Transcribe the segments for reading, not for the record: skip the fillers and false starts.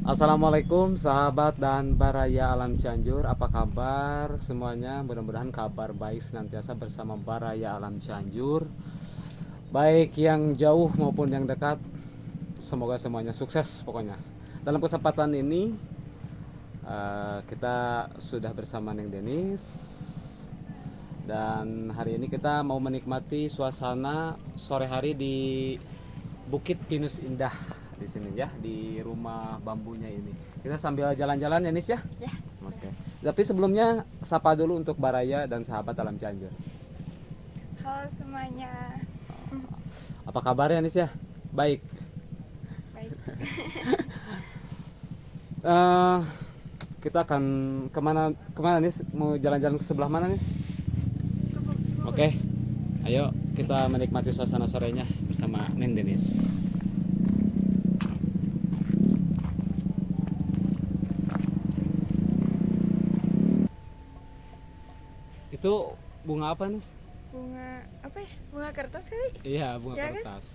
Assalamualaikum sahabat dan baraya alam Cianjur. Apa kabar semuanya? Mudah-mudahan kabar baik senantiasa bersama baraya alam Cianjur. Baik yang jauh maupun yang dekat. Semoga semuanya sukses pokoknya. Dalam kesempatan ini kita sudah bersama Neng Denis. Dan hari ini kita mau menikmati suasana sore hari di Bukit Pinus Indah di sini ya, di rumah bambunya ini. Kita sambil jalan-jalan ya Nis ya. Ya. Oke. Tapi sebelumnya sapa dulu untuk Baraya dan sahabat alam Cianjur. Halo semuanya. Apa kabarnya Nis ya? Baik. Baik. Kita akan kemana Nis? Mau jalan-jalan ke sebelah mana Nis? Oke. Ayo kita menikmati suasana sorenya bersama Neng Denis. Itu bunga apa nih? Bunga apa ya? Bunga kertas kali? Iya, bunga Ya kan? kertas.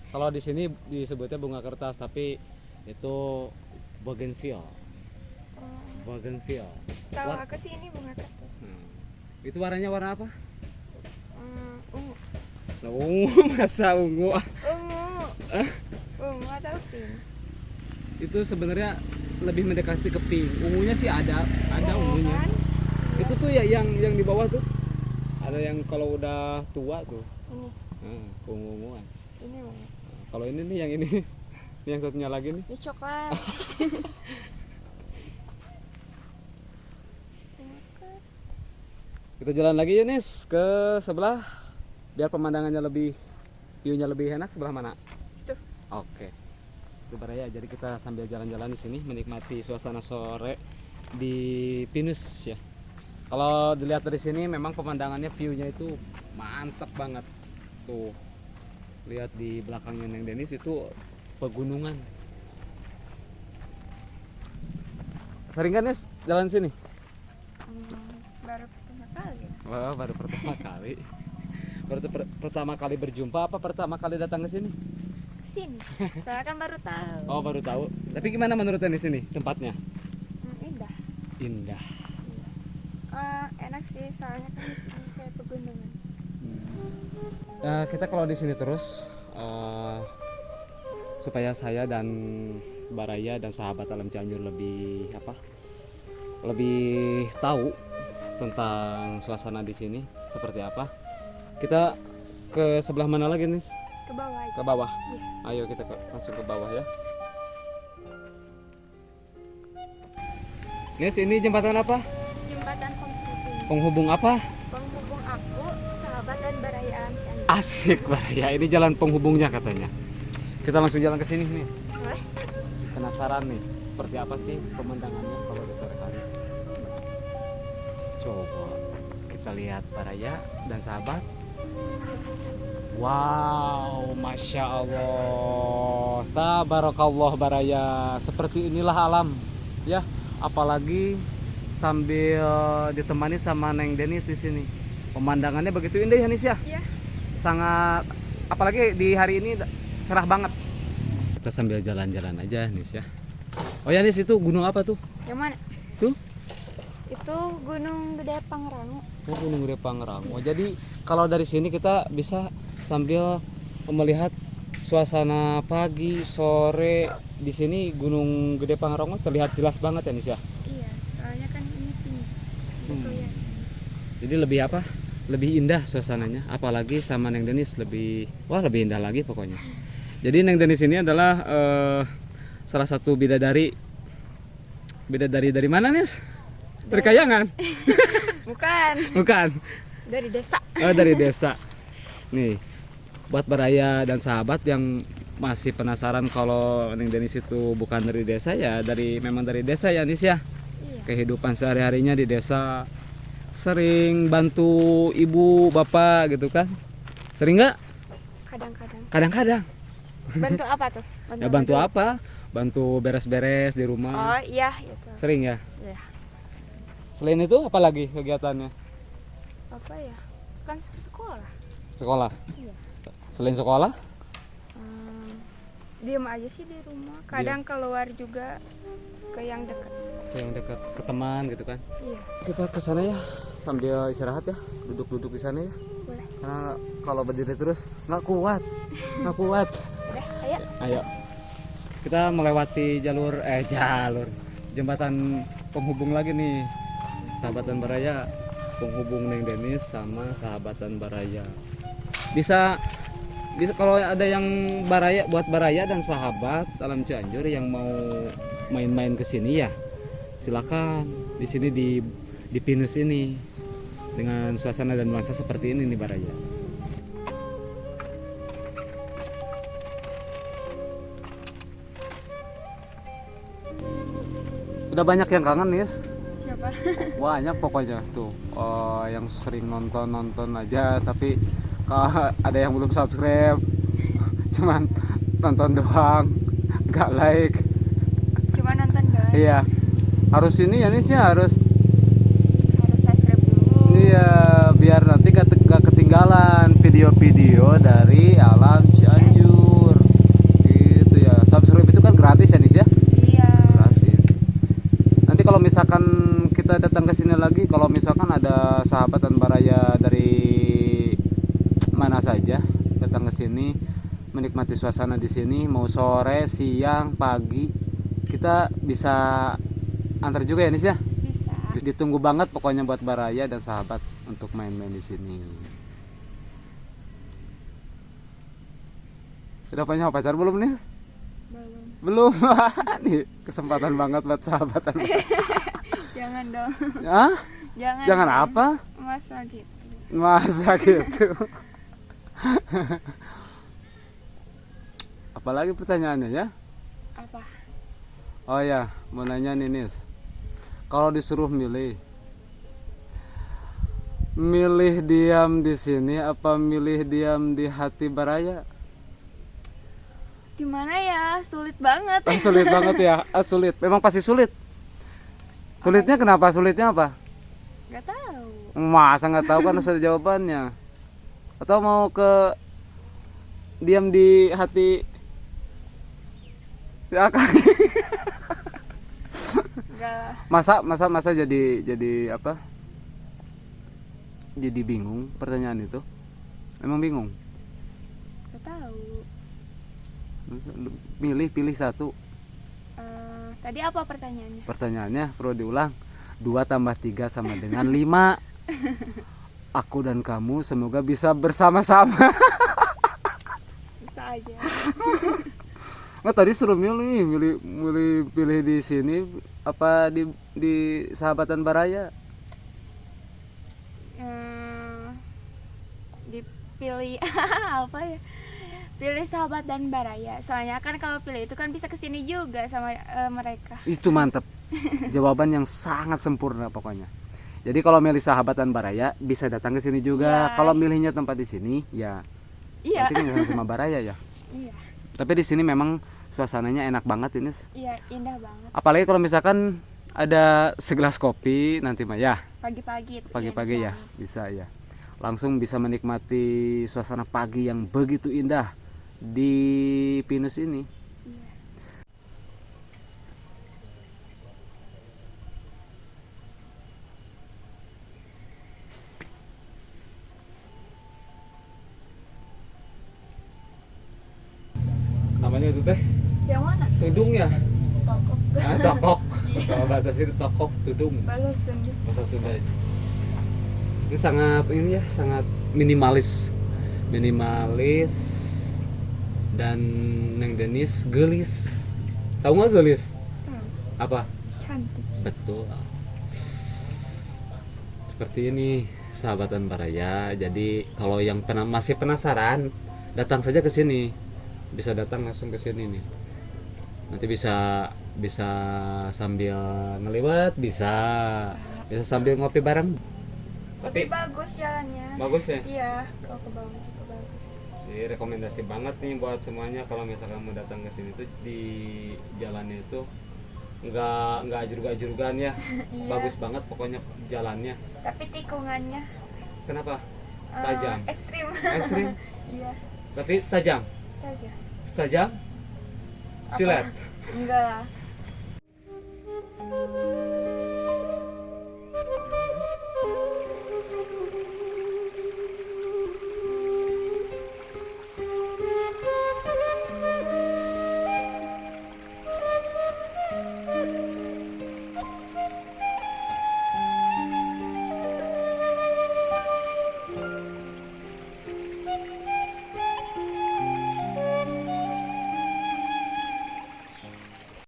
Kalau di sini disebutnya bunga kertas, tapi itu bougainville. Oh, Bougainville. tahu War- aku sih ini bunga kertas. Itu warnanya warna apa? Ungu. Nah, ungu, masa ungu? Ungu. Ungu atau pink? Itu sebenarnya lebih mendekati ke pink. Ungunya sih ada Ungu ungunya. kan? Itu tuh ya yang di bawah tuh. Ada yang kalau udah tua tuh. Ini. Ungu-unguan. Ini ungu. Kalau ini nih yang ini. Ini yang satunya lagi nih. Ini coklat. Kita jalan lagi ya Nis ke sebelah biar pemandangannya view-nya lebih enak. Sebelah mana? Itu. Oke. Itu Baraya. Jadi kita sambil jalan-jalan di sini menikmati suasana sore di Pinus ya. Kalau dilihat dari sini memang pemandangannya view-nya itu mantap banget. Tuh. Lihat di belakangnya Neng Denis itu pegunungan. Sering kan Nis jalan sini? Baru pertama kali. Wah, baru pertama kali. Baru pertama kali berjumpa apa pertama kali datang ke sini? Sini. Saya kan baru tahu. Oh, baru tahu. Tapi gimana menurut di sini tempatnya? Indah. Indah. Enak sih soalnya kan di sini kayak pegunungan. Kita kalau di sini terus supaya saya dan Baraya dan sahabat alam Cianjur lebih lebih tahu tentang suasana di sini seperti apa. Kita ke sebelah mana lagi nih? Ke bawah aja. Ke bawah. Iya. Ayo kita langsung ke bawah ya. Nis, ini jembatan apa? Jembatan penghubung. Penghubung apa? Penghubung aku, sahabat dan baraya alam Cianjur. Asik Baraya. Ini jalan penghubungnya katanya. Kita langsung jalan ke sini nih. Boleh? Penasaran nih, seperti apa sih pemandangannya kalau di sore hari? Coba kita lihat Baraya dan sahabat. Wow, masya Allah, tabarakallah Baraya. Seperti inilah alam, ya. Apalagi sambil ditemani sama Neng Denis di sini. Pemandangannya begitu indah ya Nis ya. Iya. Sangat, apalagi di hari ini cerah banget. Kita sambil jalan-jalan aja Nis ya. Oh ya Nis, itu gunung apa tuh? Yang mana? Tuh? Itu Gunung Gede Pangrango. Oh, Gunung Gede Pangrango. Jadi kalau dari sini kita bisa sambil melihat suasana pagi, sore di sini Gunung Gede Pangrango terlihat jelas banget ya Nis ya. Iya, soalnya kan ini tinggi. Gitu ya. Jadi lebih apa? Lebih indah suasananya. Apalagi sama Neng Denis lebih lebih indah lagi pokoknya. Jadi Neng Denis ini adalah salah satu bidadari. Bidadari dari mana Nis? Dari Kayangan? Bukan, Bukan. dari desa. Oh, dari desa. Nih, buat Baraya dan sahabat yang masih penasaran kalau Neng Denis itu bukan dari desa ya, memang dari desa ya Nis ya. Iya. Kehidupan sehari-harinya di desa, sering bantu ibu bapak gitu kan? Sering nggak? Kadang-kadang. Kadang-kadang. Bantu apa tuh? Ya bantu apa? Bantu beres-beres di rumah. Oh iya, itu. Sering ya. Iya. Selain itu apa lagi kegiatannya? Apa ya? Kan sekolah. Sekolah. Iya. Selain sekolah? Diem aja sih di rumah. Kadang keluar juga ke yang dekat. Yang dekat ke teman gitu kan. Iya. Kita ke sana ya sambil istirahat ya, duduk-duduk di sana ya. Boleh. Karena kalau berdiri terus nggak kuat, nggak kuat. Udah, ayo. Ayo. Kita melewati jalur jembatan penghubung lagi nih. Sahabatan Baraya penghubung Neng Denis sama Sahabatan Baraya. Bisa kalau ada yang buat Baraya dan sahabat Alam Cianjur yang mau main-main ke sini ya, silakan. Di sini di Pinus ini dengan suasana dan nuansa seperti ini nih Baraya. Udah banyak yang kangen nih, Siapa? banyak pokoknya tuh yang sering nonton aja, tapi kalau ada yang belum subscribe cuman nonton doang, nggak like. Cuma nonton doang. Iya, harus ini ya Nis ya, harus Subscribe dulu. iya biar nanti gak ketinggalan video-video dari Alam Cianjur gitu ya. Subscribe itu kan gratis ya Nis ya. Iya. Gratis. Nanti kalau misalkan kita datang ke sini lagi, kalau misalkan ada sahabatan Baraya dari mana saja datang ke sini menikmati suasana di sini, mau sore, siang, pagi, kita bisa antar juga ya Nis ya. Bisa. Ditunggu banget pokoknya buat Baraya dan sahabat untuk main-main di sini. Udah punya pacar belum nih? Belum. Belum. Nih kesempatan banget buat sahabatan. Jangan dong. Hah? Jangan dong. apa? Masa gitu. Masa gitu. Apalagi pertanyaannya ya? Apa? Oh ya, mau nanya nih Nis. Kalau disuruh milih diam di sini apa milih diam di hati Baraya? Gimana ya? Sulit banget. Sulit banget ya. Sulit. Memang pasti sulit. Sulitnya kenapa? Sulitnya apa? Gak tahu. Masa nggak tahu kan harus ada jawabannya. Atau mau ke diam di hati ya kan? Gak. Masa jadi apa? Jadi bingung pertanyaan itu. Emang bingung? Gak tahu. Pilih satu. Tadi apa pertanyaannya? Pertanyaannya perlu diulang. 2 tambah 3 sama dengan 5. Aku dan kamu semoga bisa bersama-sama. Bisa aja. Nggak, tadi suruh pilih di sini apa di Sahabatan Baraya? Dipilih apa ya? Pilih Sahabat dan Baraya. Soalnya kan kalau pilih itu kan bisa kesini juga sama mereka. Itu mantep. Jawaban yang sangat sempurna pokoknya. Jadi kalau milih Sahabatan Baraya bisa datang ke sini juga. Iya. Kalau milihnya tempat di sini ya Iya. berarti kan sama Baraya ya. Iya. Tapi di sini memang suasananya enak banget ini. Iya, indah banget. Apalagi kalau misalkan ada segelas kopi nanti mah ya. Pagi-pagi itu Pagi-pagi ya enak banget. bisa ya. Langsung bisa menikmati suasana pagi yang begitu indah di Pinus ini. Iya. Namanya itu teh Yang mana? tudung ya. Tokok. Tokok. Kalau bahasa sini tokok tudung. Bahasa Sunda. Bahasa Sunda. Ini sangat ini ya, sangat minimalis dan Neng Denis gelis. Tahu nggak gelis? Tahu. Apa? Cantik. Betul. Seperti ini Sahabatan Baraya. Jadi kalau yang masih penasaran, datang saja ke sini. Bisa datang langsung ke sini nih. Nanti bisa sambil ngeliwat, bisa sambil ngopi bareng. Tapi bagus jalannya. Bagus ya. Iya, kalau ke bawah juga bagus. Jadi rekomendasi banget nih buat semuanya kalau misalkan mau datang ke sini tuh di jalannya itu nggak ajur-ajurgan ya. Iya. Bagus banget pokoknya jalannya. Tapi tikungannya Kenapa? Tajam. ekstrim. Ekstrim. Iya, Tapi tajam. aja. Setajam. Silat. Enggak lah.